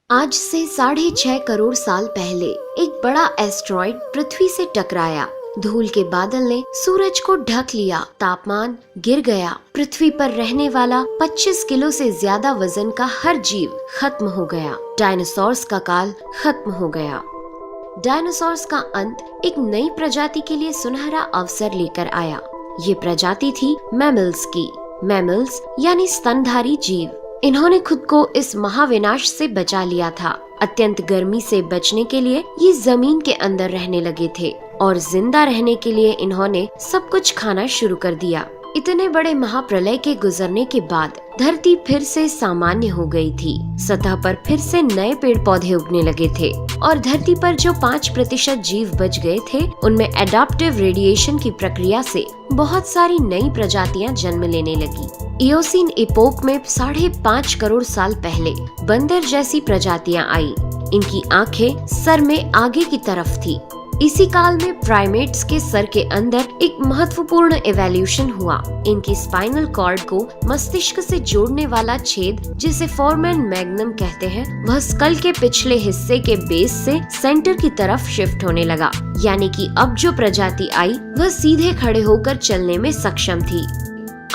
आज से 6.5 करोड़ साल पहले एक बड़ा एस्ट्रॉइड पृथ्वी से टकराया। धूल के बादल ने सूरज को ढक लिया, तापमान गिर गया। पृथ्वी पर रहने वाला 25 किलो से ज्यादा वजन का हर जीव खत्म हो गया। डायनासोर्स का काल खत्म हो गया। डायनासोर्स का अंत एक नई प्रजाति के लिए सुनहरा अवसर लेकर आया। ये प्रजाति थी मैमल्स की। मैमल्स यानी स्तनधारी जीव। इन्होंने खुद को इस महाविनाश से बचा लिया था। अत्यंत गर्मी से बचने के लिए ये जमीन के अंदर रहने लगे थे और जिंदा रहने के लिए इन्होंने सब कुछ खाना शुरू कर दिया। इतने बड़े महाप्रलय के गुजरने के बाद धरती फिर से सामान्य हो गई थी। सतह पर फिर से नए पेड़ पौधे उगने लगे थे और धरती पर जो 5% जीव बच गए थे, उनमें एडाप्टिव रेडिएशन की प्रक्रिया से बहुत सारी नई प्रजातियां जन्म लेने लगी। इयोसीन इपोक में 5.5 करोड़ साल पहले बंदर जैसी प्रजातियां आई। इनकी आंखें सर में आगे की तरफ थी। इसी काल में प्राइमेट्स के सर के अंदर एक महत्वपूर्ण एवोल्यूशन हुआ। इनकी स्पाइनल कॉर्ड को मस्तिष्क से जोड़ने वाला छेद, जिसे फोरमेन मैग्नम कहते हैं, वह स्कल के पिछले हिस्से के बेस से सेंटर की तरफ शिफ्ट होने लगा। यानी कि अब जो प्रजाति आई वह सीधे खड़े होकर चलने में सक्षम थी।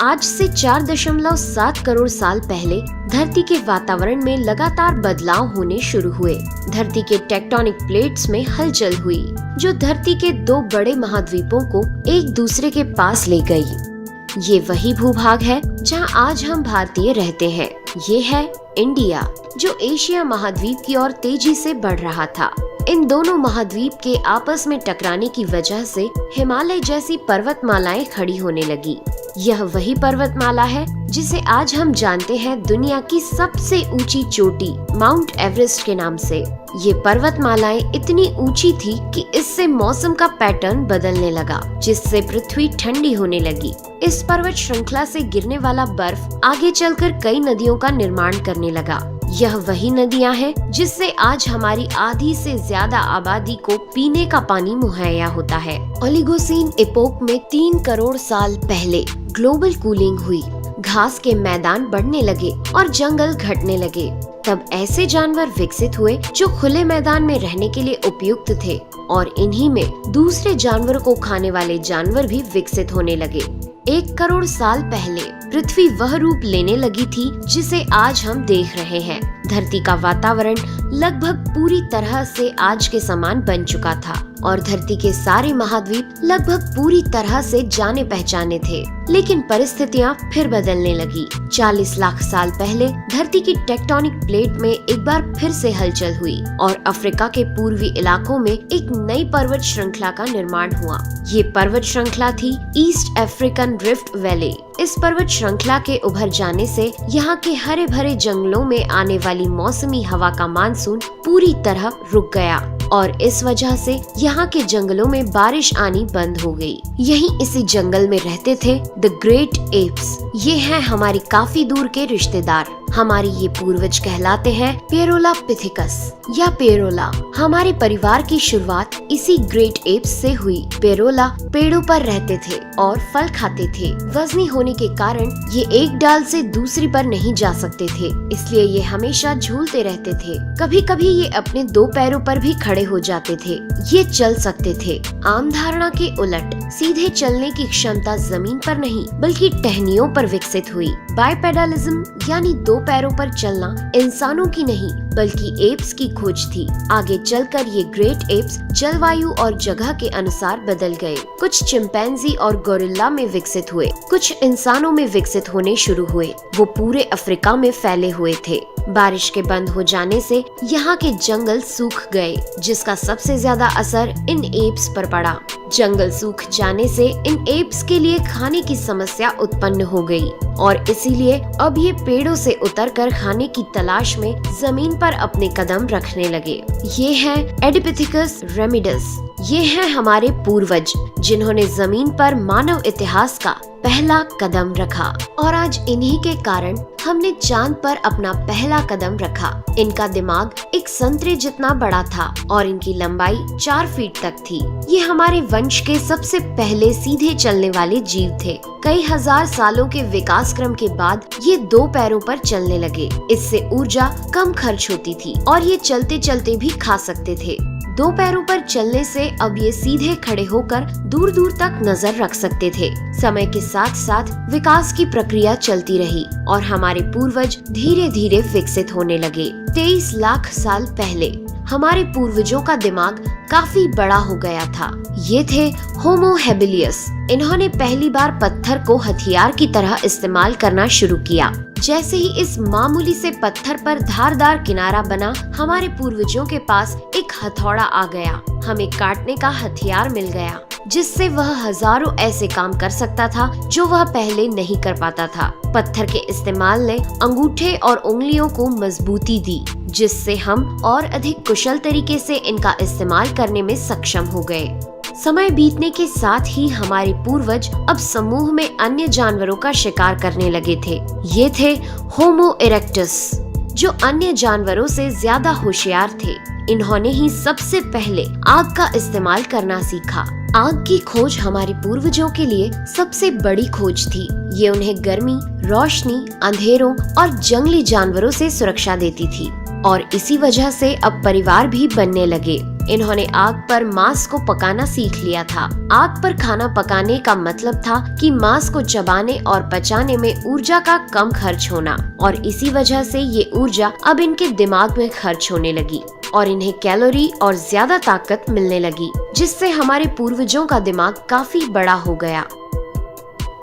आज से 4.7 करोड़ साल पहले धरती के वातावरण में लगातार बदलाव होने शुरू हुए। धरती के टेक्टोनिक प्लेट्स में हलचल हुई, जो धरती के 2 बड़े महाद्वीपों को एक दूसरे के पास ले गई। ये वही भूभाग है जहां आज हम भारतीय रहते हैं। ये है इंडिया, जो एशिया महाद्वीप की ओर तेजी से बढ़ रहा था। इन दोनों महाद्वीप के आपस में टकराने की वजह से हिमालय जैसी पर्वतमालाएं खड़ी होने लगी। यह वही पर्वतमाला है जिसे आज हम जानते हैं दुनिया की सबसे ऊंची चोटी माउंट एवरेस्ट के नाम से। ये पर्वतमालाएं इतनी ऊंची थी कि इससे मौसम का पैटर्न बदलने लगा, जिससे पृथ्वी ठंडी होने लगी। इस पर्वत श्रृंखला से गिरने वाला बर्फ आगे चलकर कई नदियों का निर्माण करने लगा। यह वही नदियां हैं जिससे आज हमारी आधी से ज्यादा आबादी को पीने का पानी मुहैया होता है। ओलिगोसीन इपोक में 3 करोड़ साल पहले ग्लोबल कूलिंग हुई। घास के मैदान बढ़ने लगे और जंगल घटने लगे। तब ऐसे जानवर विकसित हुए जो खुले मैदान में रहने के लिए उपयुक्त थे, और इन्हीं में दूसरे जानवरों को खाने वाले जानवर भी विकसित होने लगे। 1 करोड़ साल पहले पृथ्वी वह रूप लेने लगी थी जिसे आज हम देख रहे हैं। धरती का वातावरण लगभग पूरी तरह से आज के समान बन चुका था और धरती के सारे महाद्वीप लगभग पूरी तरह से जाने पहचाने थे। लेकिन परिस्थितियां फिर बदलने लगी। 40 लाख साल पहले धरती की टेक्टोनिक प्लेट में एक बार फिर से हलचल हुई और अफ्रीका के पूर्वी इलाकों में एक नई पर्वत श्रृंखला का निर्माण हुआ। ये पर्वत श्रृंखला थी ईस्ट अफ्रीकन रिफ्ट वैली। इस पर्वत श्रृंखला के उभर जाने से यहाँ के हरे भरे जंगलों में आने वाली मौसमी हवा का मानसून पूरी तरह रुक गया और इस वजह से यहाँ के जंगलों में बारिश आनी बंद हो गई। यहीं इसी जंगल में रहते थे द ग्रेट एप्स। ये हैं हमारी काफी दूर के रिश्तेदार। हमारे ये पूर्वज कहलाते हैं पेरोलापिथिकस या पेरोला। हमारे परिवार की शुरुआत इसी ग्रेट एप्स से हुई। पेरोला पेड़ों पर रहते थे और फल खाते थे। वजनी होने के कारण ये एक डाल से दूसरी पर नहीं जा सकते थे, इसलिए ये हमेशा झूलते रहते थे। कभी कभी ये अपने 2 पैरों पर भी खड़े हो जाते थे। ये चल सकते थे। आम धारणा के उलट सीधे चलने की क्षमता जमीन पर नहीं बल्कि टहनियों पर विकसित हुई। बाइपेडलिज्म यानी 2 पैरों पर चलना इंसानों की नहीं बल्कि एप्स की खोज थी। आगे चलकर ये ग्रेट एप्स जलवायु और जगह के अनुसार बदल गए। कुछ चिंपैंजी और गोरिल्ला में विकसित हुए, कुछ इंसानों में विकसित होने शुरू हुए। वो पूरे अफ्रीका में फैले हुए थे। बारिश के बंद हो जाने से यहाँ के जंगल सूख गए, जिसका सबसे ज्यादा असर इन एप्स पर पड़ा। जंगल सूख जाने से इन एप्स के लिए खाने की समस्या उत्पन्न हो गई और इसीलिए अब ये पेड़ों से उतरकर खाने की तलाश में जमीन पर अपने कदम रखने लगे। ये है एडिपिथिकस रेमिडस ये हैं हमारे पूर्वज, जिन्होंने जमीन पर मानव इतिहास का पहला कदम रखा और आज इन्हीं के कारण हमने चांद पर अपना पहला कदम रखा। इनका दिमाग एक संतरे जितना बड़ा था और इनकी लंबाई 4 फीट तक थी। ये हमारे वंश के सबसे पहले सीधे चलने वाले जीव थे। कई हजार सालों के विकास क्रम के बाद ये 2 पैरों पर चलने लगे। इससे ऊर्जा कम खर्च होती थी और ये चलते चलते भी खा सकते थे। 2 पैरों पर चलने से अब ये सीधे खड़े होकर दूर दूर तक नजर रख सकते थे। समय के साथ साथ विकास की प्रक्रिया चलती रही और हमारे पूर्वज धीरे धीरे विकसित होने लगे। 23 लाख साल पहले हमारे पूर्वजों का दिमाग काफी बड़ा हो गया था। ये थे होमो हेबिलियस। इन्होंने पहली बार पत्थर को हथियार की तरह इस्तेमाल करना शुरू किया। जैसे ही इस मामूली से पत्थर पर धारदार किनारा बना, हमारे पूर्वजों के पास एक हथौड़ा आ गया। हमें काटने का हथियार मिल गया, जिससे वह हजारों ऐसे काम कर सकता था जो वह पहले नहीं कर पाता था। पत्थर के इस्तेमाल ने अंगूठे और उंगलियों को मजबूती दी, जिससे हम और अधिक कुशल तरीके से इनका इस्तेमाल करने में सक्षम हो गए। समय बीतने के साथ ही हमारे पूर्वज अब समूह में अन्य जानवरों का शिकार करने लगे थे। ये थे होमो इरेक्टस, जो अन्य जानवरों से ज्यादा होशियार थे। इन्होंने ही सबसे पहले आग का इस्तेमाल करना सीखा। आग की खोज हमारे पूर्वजों के लिए सबसे बड़ी खोज थी। ये उन्हें गर्मी, रोशनी, अंधेरों और जंगली जानवरों से सुरक्षा देती थी और इसी वजह से अब परिवार भी बनने लगे। इन्होंने आग पर मांस को पकाना सीख लिया था। आग पर खाना पकाने का मतलब था कि मांस को चबाने और पचाने में ऊर्जा का कम खर्च होना और इसी वजह से ये ऊर्जा अब इनके दिमाग में खर्च होने लगी और इन्हें कैलोरी और ज्यादा ताकत मिलने लगी, जिससे हमारे पूर्वजों का दिमाग काफी बड़ा हो गया।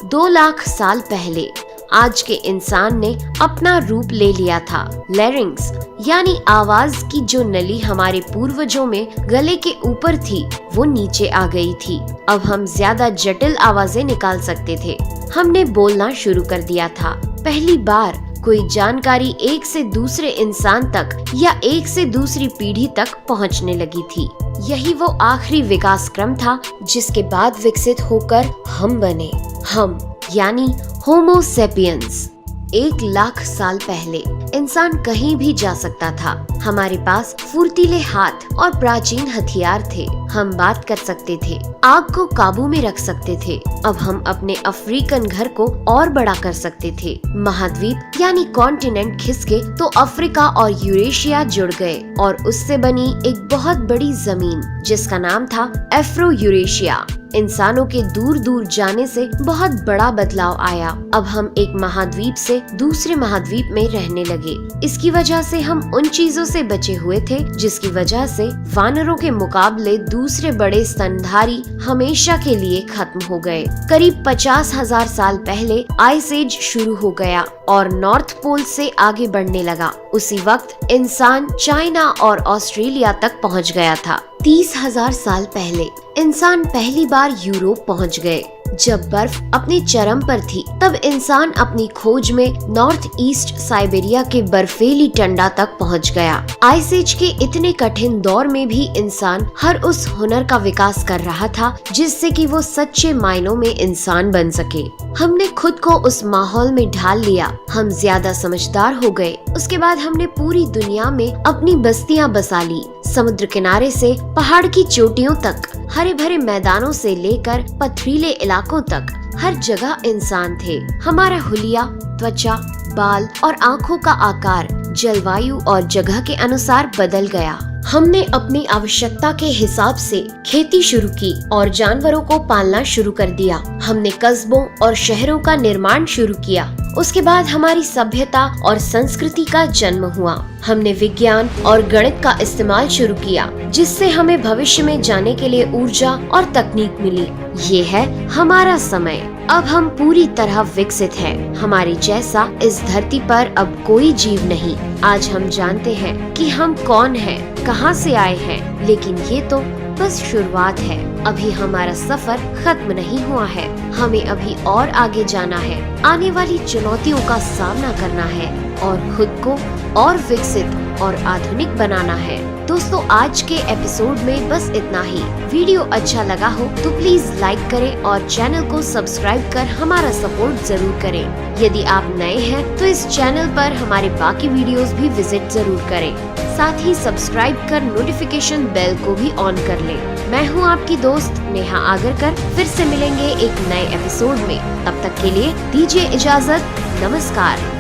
2 लाख साल पहले आज के इंसान ने अपना रूप ले लिया था। लैरिंग्स यानी आवाज की जो नली हमारे पूर्वजों में गले के ऊपर थी, वो नीचे आ गई थी। अब हम ज्यादा जटिल आवाजें निकाल सकते थे। हमने बोलना शुरू कर दिया था। पहली बार कोई जानकारी एक से दूसरे इंसान तक या एक से दूसरी पीढ़ी तक पहुंचने लगी थी। यही वो आखिरी विकास क्रम था जिसके बाद विकसित होकर हम बने। हम यानी होमो सेपियंस। 1 लाख साल पहले इंसान कहीं भी जा सकता था। हमारे पास फुर्तीले हाथ और प्राचीन हथियार थे। हम बात कर सकते थे, आग को काबू में रख सकते थे। अब हम अपने अफ्रीकन घर को और बड़ा कर सकते थे। महाद्वीप यानी कॉन्टिनेंट खिसके तो अफ्रीका और यूरेशिया जुड़ गए और उससे बनी एक बहुत बड़ी जमीन जिसका नाम था एफ्रो यूरेशिया। इंसानों के दूर दूर जाने से बहुत बड़ा बदलाव आया। अब हम एक महाद्वीप से दूसरे महाद्वीप में रहने लगे। इसकी वजह से हम उन चीजों से बचे हुए थे जिसकी वजह से वानरों के मुकाबले दूसरे बड़े स्तनधारी हमेशा के लिए खत्म हो गए। करीब 50,000 साल पहले आइस एज शुरू हो गया और नॉर्थ पोल से आगे बढ़ने लगा। उसी वक्त इंसान चाइना और ऑस्ट्रेलिया तक पहुंच गया था। 30,000 साल पहले इंसान पहली बार यूरोप पहुंच गए। जब बर्फ अपने चरम पर थी, तब इंसान अपनी खोज में नॉर्थ ईस्ट साइबेरिया के बर्फीली टंडा तक पहुंच गया। आइस एज के इतने कठिन दौर में भी इंसान हर उस हुनर का विकास कर रहा था जिससे कि वो सच्चे मायनों में इंसान बन सके। हमने खुद को उस माहौल में ढाल लिया। हम ज्यादा समझदार हो गए। उसके बाद हमने पूरी दुनिया में अपनी बस्तियां बसा ली। समुद्र किनारे से पहाड़ की चोटियों तक, हरे भरे मैदानों से लेकर पथरीले इलाकों तक हर जगह इंसान थे। हमारा हुलिया, त्वचा, बाल और आँखों का आकार जलवायु और जगह के अनुसार बदल गया। हमने अपनी आवश्यकता के हिसाब से खेती शुरू की और जानवरों को पालना शुरू कर दिया। हमने कस्बों और शहरों का निर्माण शुरू किया। उसके बाद हमारी सभ्यता और संस्कृति का जन्म हुआ। हमने विज्ञान और गणित का इस्तेमाल शुरू किया, जिससे हमें भविष्य में जाने के लिए ऊर्जा और तकनीक मिली। ये है हमारा समय। अब हम पूरी तरह विकसित हैं। हमारे जैसा इस धरती पर अब कोई जीव नहीं। आज हम जानते हैं कि हम कौन हैं, कहां से आए हैं, लेकिन ये तो बस शुरुआत है। अभी हमारा सफर खत्म नहीं हुआ है। हमें अभी और आगे जाना है, आने वाली चुनौतियों का सामना करना है और खुद को और विकसित और आधुनिक बनाना है। दोस्तों आज के एपिसोड में बस इतना ही। वीडियो अच्छा लगा हो तो प्लीज लाइक करें और चैनल को सब्सक्राइब कर हमारा सपोर्ट जरूर करें। यदि आप नए हैं तो इस चैनल पर हमारे बाकी वीडियोस भी विजिट जरूर करें। साथ ही सब्सक्राइब कर नोटिफिकेशन बेल को भी ऑन कर लें। मैं हूं आपकी दोस्त नेहा आगरकर। फिर से मिलेंगे एक नए एपिसोड में। तब तक के लिए दीजिए इजाजत। नमस्कार।